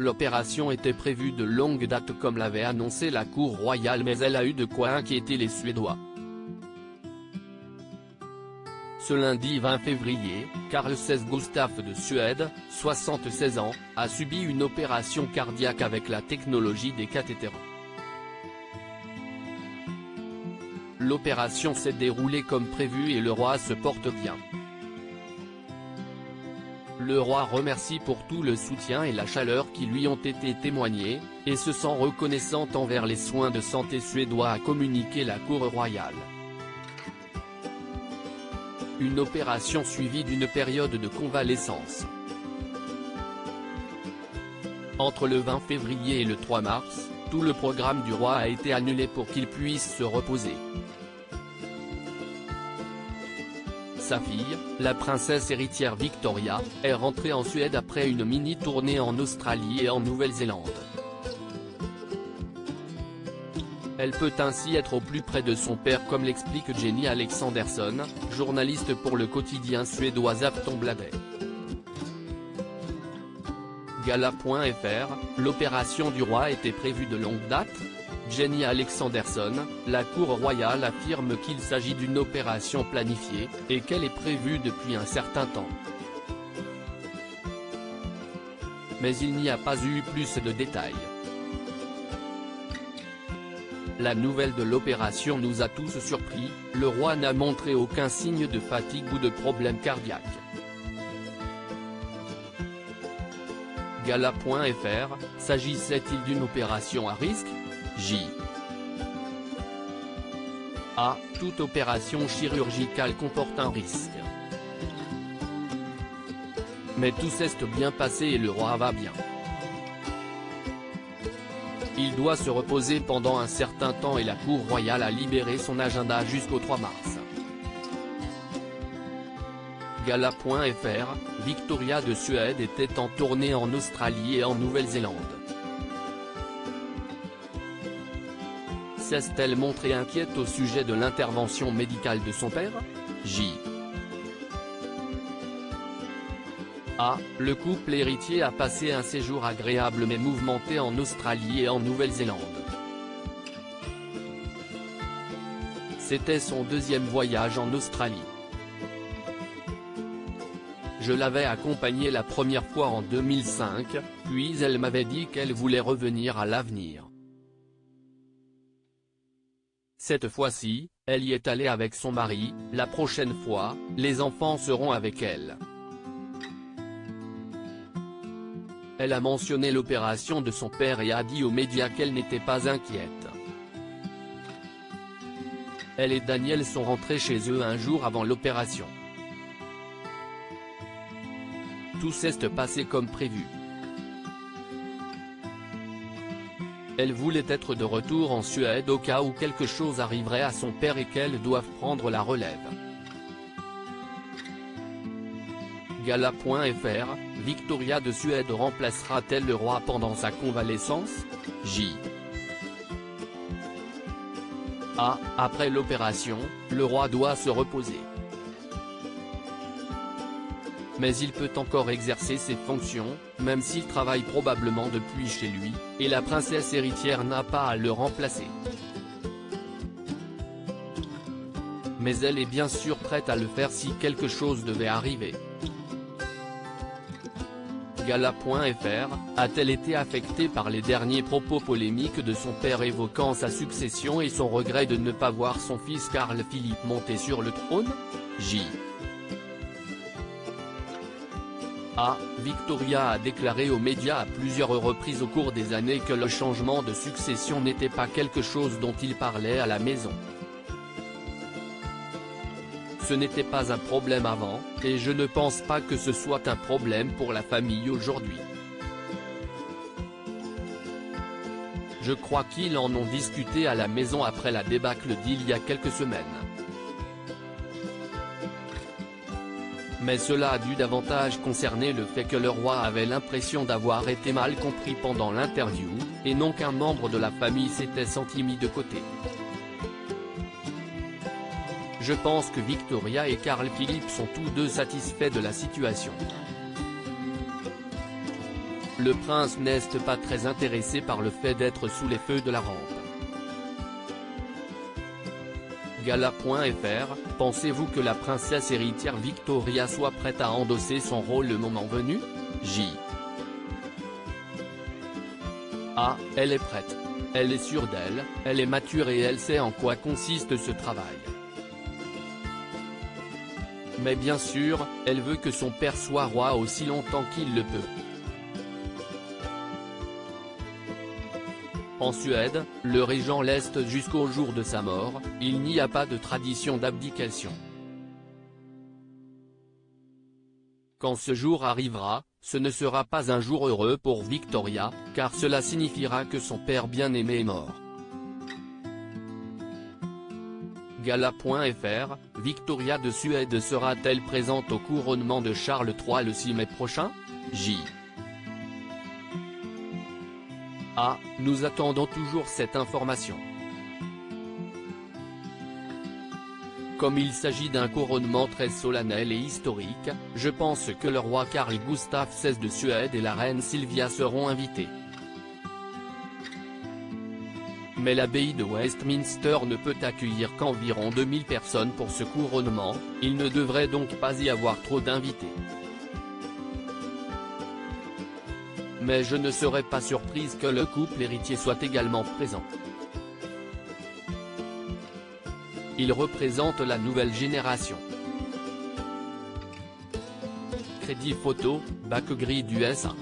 L'opération était prévue de longue date comme l'avait annoncé la cour royale, mais elle a eu de quoi inquiéter les Suédois. Ce lundi 20 février, Carl XVI Gustaf de Suède, 76 ans, a subi une opération cardiaque avec la technologie des cathéters. L'opération s'est déroulée comme prévu et le roi se porte bien. Le roi remercie pour tout le soutien et la chaleur qui lui ont été témoignés, et se sent reconnaissant envers les soins de santé suédois, a communiqué la cour royale. Une opération suivie d'une période de convalescence. Entre le 20 février et le 3 mars, tout le programme du roi a été annulé pour qu'il puisse se reposer. Sa fille, la princesse héritière Victoria, est rentrée en Suède après une mini-tournée en Australie et en Nouvelle-Zélande. Elle peut ainsi être au plus près de son père, comme l'explique Jenny Alexandersson, journaliste pour le quotidien suédois Aftonbladet. Gala.fr, l'opération du roi était prévue de longue date. Jenny Alexandersson, la cour royale affirme qu'il s'agit d'une opération planifiée, et qu'elle est prévue depuis un certain temps. Mais il n'y a pas eu plus de détails. La nouvelle de l'opération nous a tous surpris, le roi n'a montré aucun signe de fatigue ou de problème cardiaque. Gala.fr, s'agissait-il d'une opération à risque? Toute opération chirurgicale comporte un risque. Mais tout s'est bien passé et le roi va bien. Il doit se reposer pendant un certain temps et la cour royale a libéré son agenda jusqu'au 3 mars. Gala.fr, Victoria de Suède était en tournée en Australie et en Nouvelle-Zélande. S'est-elle montrée inquiète au sujet de l'intervention médicale de son père? Le couple héritier a passé un séjour agréable mais mouvementé en Australie et en Nouvelle-Zélande. C'était son deuxième voyage en Australie. Je l'avais accompagnée la première fois en 2005, puis elle m'avait dit qu'elle voulait revenir à l'avenir. Cette fois-ci, elle y est allée avec son mari, la prochaine fois, les enfants seront avec elle. Elle a mentionné l'opération de son père et a dit aux médias qu'elle n'était pas inquiète. Elle et Daniel sont rentrés chez eux un jour avant l'opération. Tout s'est passé comme prévu. Elle voulait être de retour en Suède au cas où quelque chose arriverait à son père et qu'elle doive prendre la relève. Gala.fr, Victoria de Suède remplacera-t-elle le roi pendant sa convalescence? Après l'opération, le roi doit se reposer. Mais il peut encore exercer ses fonctions, même s'il travaille probablement depuis chez lui, et la princesse héritière n'a pas à le remplacer. Mais elle est bien sûr prête à le faire si quelque chose devait arriver. Gala.fr, a-t-elle été affectée par les derniers propos polémiques de son père évoquant sa succession et son regret de ne pas voir son fils Carl Philippe monter sur le trône? Victoria a déclaré aux médias à plusieurs reprises au cours des années que le changement de succession n'était pas quelque chose dont il parlait à la maison. Ce n'était pas un problème avant, et je ne pense pas que ce soit un problème pour la famille aujourd'hui. Je crois qu'ils en ont discuté à la maison après la débâcle d'il y a quelques semaines. Mais cela a dû davantage concerner le fait que le roi avait l'impression d'avoir été mal compris pendant l'interview, et non qu'un membre de la famille s'était senti mis de côté. Je pense que Victoria et Carl Philippe sont tous deux satisfaits de la situation. le prince n'est pas très intéressé par le fait d'être sous les feux de la rampe. Gala.fr, pensez-vous que la princesse héritière Victoria soit prête à endosser son rôle le moment venu? Ah, elle est prête. Elle est sûre d'elle, elle est mature et elle sait en quoi consiste ce travail. Mais bien sûr, elle veut que son père soit roi aussi longtemps qu'il le peut. En Suède, le régent reste jusqu'au jour de sa mort, il n'y a pas de tradition d'abdication. Quand ce jour arrivera, ce ne sera pas un jour heureux pour Victoria, car cela signifiera que son père bien-aimé est mort. Gala.fr, Victoria de Suède sera-t-elle présente au couronnement de Charles III le 6 mai prochain? Ah, nous attendons toujours cette information. Comme il s'agit d'un couronnement très solennel et historique, je pense que le roi Carl Gustaf XVI de Suède et la reine Sylvia seront invités. Mais l'abbaye de Westminster ne peut accueillir qu'environ 2000 personnes pour ce couronnement, il ne devrait donc pas y avoir trop d'invités. Mais je ne serais pas surprise que le couple héritier soit également présent. Il représente la nouvelle génération. Crédit photo, bac gris du S1.